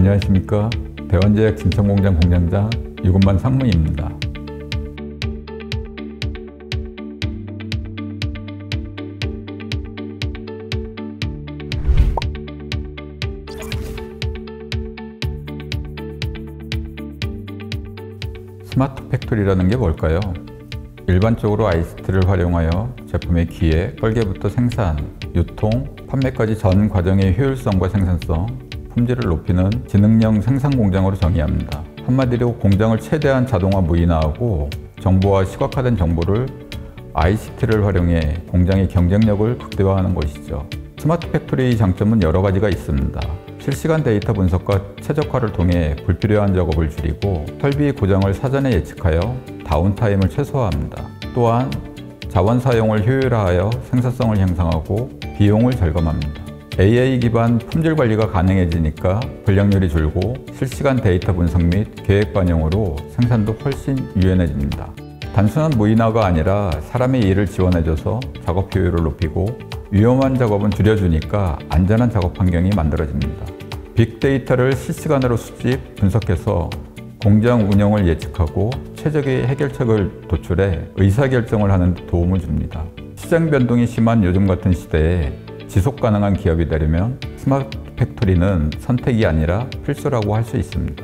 안녕하십니까. 대원제약 진천공장 공장장 유건만 상무입니다. 스마트 팩토리라는 게 뭘까요? 일반적으로 ICT를 활용하여 제품의 기획, 설계부터 생산, 유통, 판매까지 전 과정의 효율성과 생산성, 품질을 높이는 지능형 생산 공장으로 정의합니다. 한마디로 공장을 최대한 자동화 무인화하고 정보와 시각화된 정보를 ICT를 활용해 공장의 경쟁력을 극대화하는 것이죠. 스마트 팩토리의 장점은 여러 가지가 있습니다. 실시간 데이터 분석과 최적화를 통해 불필요한 작업을 줄이고 설비 고장을 사전에 예측하여 다운타임을 최소화합니다. 또한 자원 사용을 효율화하여 생산성을 향상하고 비용을 절감합니다. AI 기반 품질 관리가 가능해지니까 불량률이 줄고 실시간 데이터 분석 및 계획 반영으로 생산도 훨씬 유연해집니다. 단순한 무인화가 아니라 사람의 일을 지원해줘서 작업 효율을 높이고 위험한 작업은 줄여주니까 안전한 작업 환경이 만들어집니다. 빅데이터를 실시간으로 수집, 분석해서 공장 운영을 예측하고 최적의 해결책을 도출해 의사결정을 하는 데 도움을 줍니다. 시장 변동이 심한 요즘 같은 시대에 지속 가능한 기업이 되려면 스마트 팩토리는 선택이 아니라 필수라고 할 수 있습니다.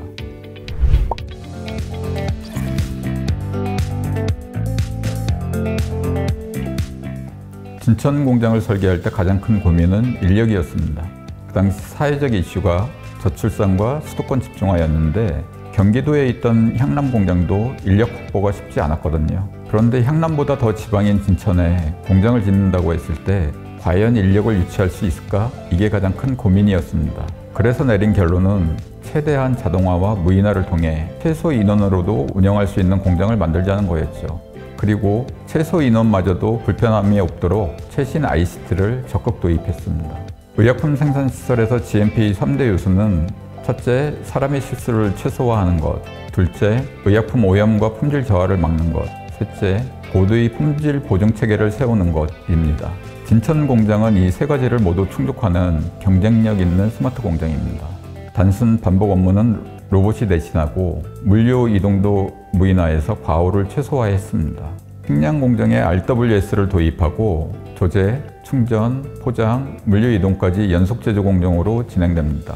진천 공장을 설계할 때 가장 큰 고민은 인력이었습니다. 그 당시 사회적 이슈가 저출산과 수도권 집중화였는데 경기도에 있던 향남 공장도 인력 확보가 쉽지 않았거든요. 그런데 향남보다 더 지방인 진천에 공장을 짓는다고 했을 때 과연 인력을 유치할 수 있을까? 이게 가장 큰 고민이었습니다. 그래서 내린 결론은 최대한 자동화와 무인화를 통해 최소 인원으로도 운영할 수 있는 공장을 만들자는 거였죠. 그리고 최소 인원마저도 불편함이 없도록 최신 ICT를 적극 도입했습니다. 의약품 생산 시설에서 GMP 3대 요소는 첫째, 사람의 실수를 최소화하는 것. 둘째, 의약품 오염과 품질 저하를 막는 것. 셋째, 고도의 품질 보증 체계를 세우는 것입니다. 진천 공장은 이 세 가지를 모두 충족하는 경쟁력 있는 스마트 공장입니다. 단순 반복 업무는 로봇이 대신하고 물류 이동도 무인화해서 과오를 최소화했습니다. 식량 공장에 RWS를 도입하고 조제, 충전, 포장, 물류 이동까지 연속 제조 공정으로 진행됩니다.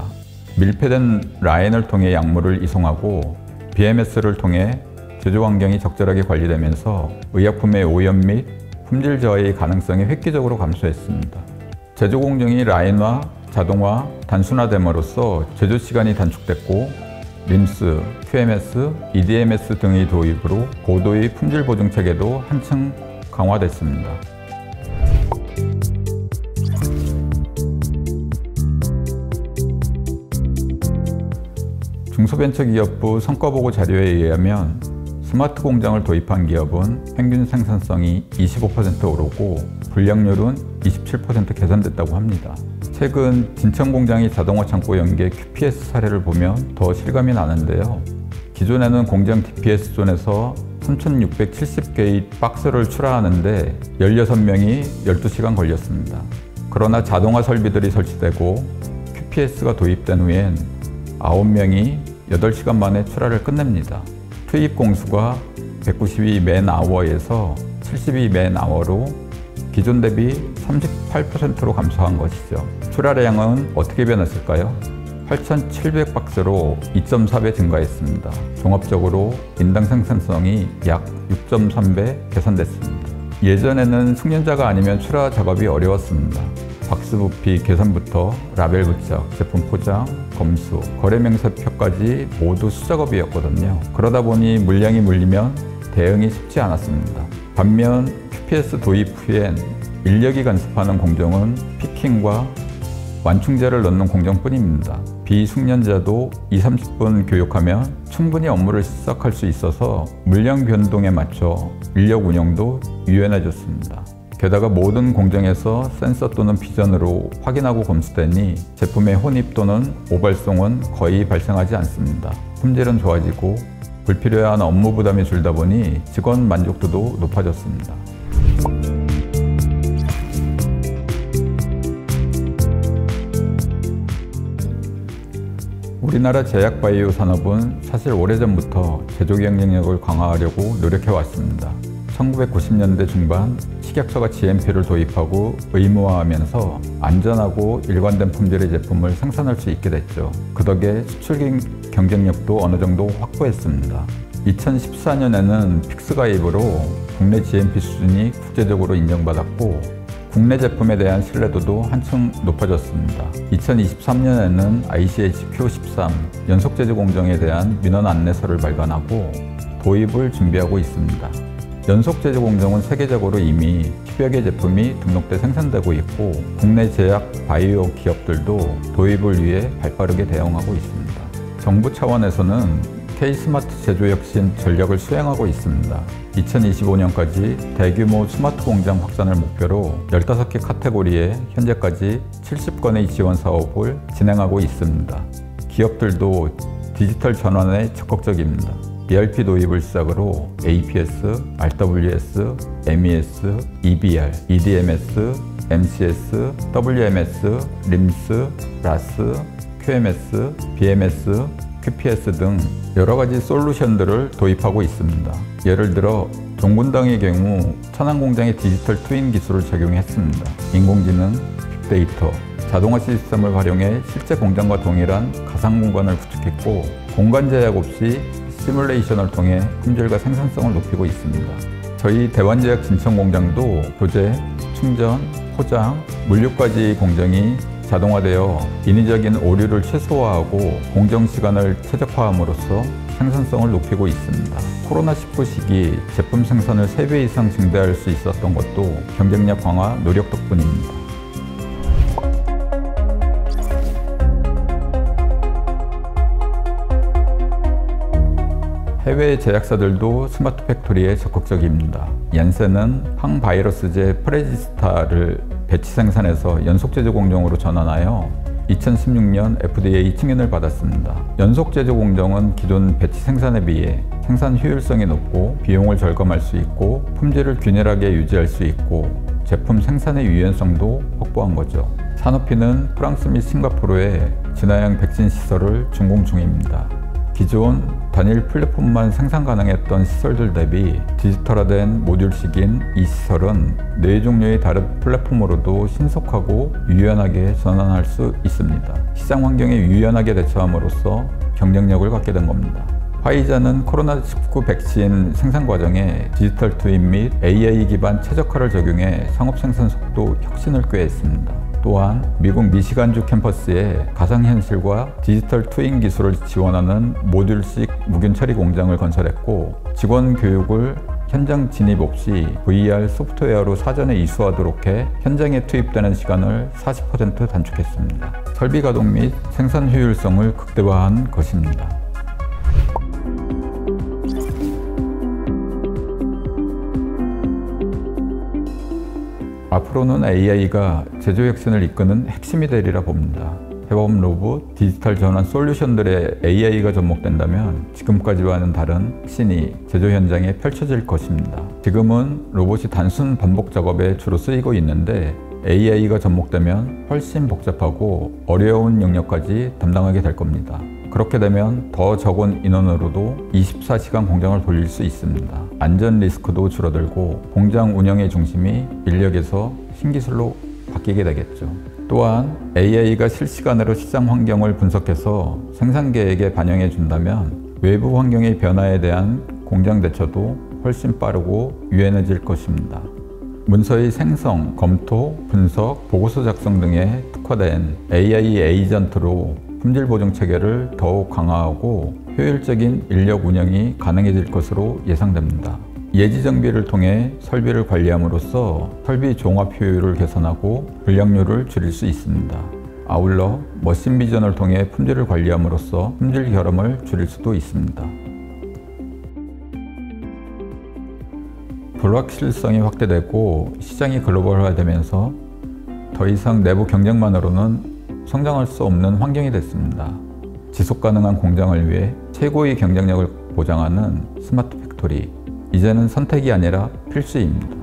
밀폐된 라인을 통해 약물을 이송하고 BMS를 통해 제조 환경이 적절하게 관리되면서 의약품의 오염 및 품질 저하의 가능성이 획기적으로 감소했습니다. 제조 공정이 라인화, 자동화, 단순화됨으로써 제조 시간이 단축됐고 림스, QMS, EDMS 등의 도입으로 고도의 품질 보증 체계도 한층 강화됐습니다. 중소벤처기업부 성과보고 자료에 의하면 스마트 공장을 도입한 기업은 평균 생산성이 25% 오르고 불량률은 27% 개선됐다고 합니다. 최근 진천 공장이 자동화 창고 연계 QPS 사례를 보면 더 실감이 나는데요. 기존에는 공장 DPS존에서 3,670개의 박스를 출하하는데 16명이 12시간 걸렸습니다. 그러나 자동화 설비들이 설치되고 QPS가 도입된 후엔 9명이 8시간 만에 출하를 끝냅니다. 투입 공수가 192맨아워에서 72맨아워로 기존 대비 38%로 감소한 것이죠. 출하량은 어떻게 변했을까요? 8,700박스로 2.4배 증가했습니다. 종합적으로 인당 생산성이 약 6.3배 개선됐습니다. 예전에는 숙련자가 아니면 출하 작업이 어려웠습니다. 박스 부피 계산부터 라벨 부착, 제품 포장, 검수, 거래 명세표까지 모두 수작업이었거든요. 그러다 보니 물량이 물리면 대응이 쉽지 않았습니다. 반면 QPS 도입 후엔 인력이 간섭하는 공정은 피킹과 완충제를 넣는 공정뿐입니다. 비숙련자도 20-30분 교육하면 충분히 업무를 시작할 수 있어서 물량 변동에 맞춰 인력 운영도 유연해졌습니다. 게다가 모든 공정에서 센서 또는 비전으로 확인하고 검수되니 제품의 혼입 또는 오발송은 거의 발생하지 않습니다. 품질은 좋아지고 불필요한 업무 부담이 줄다 보니 직원 만족도도 높아졌습니다. 우리나라 제약바이오 산업은 사실 오래전부터 제조 경쟁력을 강화하려고 노력해왔습니다. 1990년대 중반 식약처가 GMP를 도입하고 의무화하면서 안전하고 일관된 품질의 제품을 생산할 수 있게 됐죠. 그 덕에 수출 경쟁력도 어느 정도 확보했습니다. 2014년에는 픽스 가입으로 국내 GMP 수준이 국제적으로 인정받았고 국내 제품에 대한 신뢰도도 한층 높아졌습니다. 2023년에는 ICH-Q13 연속제조 공정에 대한 민원 안내서를 발간하고 도입을 준비하고 있습니다. 연속제조 공정은 세계적으로 이미 10여 개 제품이 등록돼 생산되고 있고 국내 제약 바이오 기업들도 도입을 위해 발빠르게 대응하고 있습니다. 정부 차원에서는 K-스마트 제조 혁신 전략을 수행하고 있습니다. 2025년까지 대규모 스마트 공장 확산을 목표로 15개 카테고리에 현재까지 70건의 지원 사업을 진행하고 있습니다. 기업들도 디지털 전환에 적극적입니다. ERP 도입을 시작으로 APS, RWS, MES, EBR, EDMS, MCS, WMS, RIMS, RAS, QMS, BMS, QPS 등 여러 가지 솔루션들을 도입하고 있습니다. 예를 들어 종군당의 경우 천안공장의 디지털 트윈 기술을 적용했습니다. 인공지능, 빅데이터, 자동화 시스템을 활용해 실제 공장과 동일한 가상 공간을 구축했고 공간 제약 없이 시뮬레이션을 통해 품질과 생산성을 높이고 있습니다. 저희 대환제약 진천공장도 교재, 충전, 포장, 물류까지 공정이 자동화되어 인위적인 오류를 최소화하고 공정 시간을 최적화함으로써 생산성을 높이고 있습니다. 코로나19 시기 제품 생산을 3배 이상 증대할 수 있었던 것도 경쟁력 강화 노력 덕분입니다. 해외 제약사들도 스마트 팩토리에 적극적입니다. 얀센은 항바이러스제 프레지스타를 배치 생산해서 연속제조 공정으로 전환하여 2016년 FDA 승인을 받았습니다. 연속제조 공정은 기존 배치 생산에 비해 생산 효율성이 높고 비용을 절감할 수 있고 품질을 균일하게 유지할 수 있고 제품 생산의 유연성도 확보한 거죠. 산오피는 프랑스 및 싱가포르에 진화형 백신 시설을 준공 중입니다. 기존 단일 플랫폼만 생산 가능했던 시설들 대비 디지털화된 모듈식인 이 시설은 4종류의 다른 플랫폼으로도 신속하고 유연하게 전환할 수 있습니다. 시장 환경에 유연하게 대처함으로써 경쟁력을 갖게 된 겁니다. 화이자는 코로나19 백신 생산 과정에 디지털 트윈 및 AI 기반 최적화를 적용해 상업 생산 속도 혁신을 꾀했습니다. 또한 미국 미시간주 캠퍼스에 가상현실과 디지털 트윈 기술을 지원하는 모듈식 무균 처리 공장을 건설했고 직원 교육을 현장 진입 없이 VR 소프트웨어로 사전에 이수하도록 해 현장에 투입되는 시간을 40% 단축했습니다. 설비 가동 및 생산 효율성을 극대화한 것입니다. 앞으로는 AI가 제조 혁신을 이끄는 핵심이 되리라 봅니다. 협업 로봇, 디지털 전환 솔루션들의 AI가 접목된다면 지금까지와는 다른 혁신이 제조 현장에 펼쳐질 것입니다. 지금은 로봇이 단순 반복 작업에 주로 쓰이고 있는데 AI가 접목되면 훨씬 복잡하고 어려운 영역까지 담당하게 될 겁니다. 그렇게 되면 더 적은 인원으로도 24시간 공장을 돌릴 수 있습니다. 안전 리스크도 줄어들고 공장 운영의 중심이 인력에서 신기술로 바뀌게 되겠죠. 또한 AI가 실시간으로 시장 환경을 분석해서 생산 계획에 반영해 준다면 외부 환경의 변화에 대한 공장 대처도 훨씬 빠르고 유연해질 것입니다. 문서의 생성, 검토, 분석, 보고서 작성 등에 특화된 AI 에이전트로 품질 보증 체계를 더욱 강화하고 효율적인 인력 운영이 가능해질 것으로 예상됩니다. 예지 정비를 통해 설비를 관리함으로써 설비 종합 효율을 개선하고 불량률을 줄일 수 있습니다. 아울러 머신 비전을 통해 품질을 관리함으로써 품질 결함을 줄일 수도 있습니다. 불확실성이 확대되고 시장이 글로벌화되면서 더 이상 내부 경쟁만으로는 성장할 수 없는 환경이 됐습니다. 지속 가능한 공장을 위해 최고의 경쟁력을 보장하는 스마트 팩토리, 이제는 선택이 아니라 필수입니다.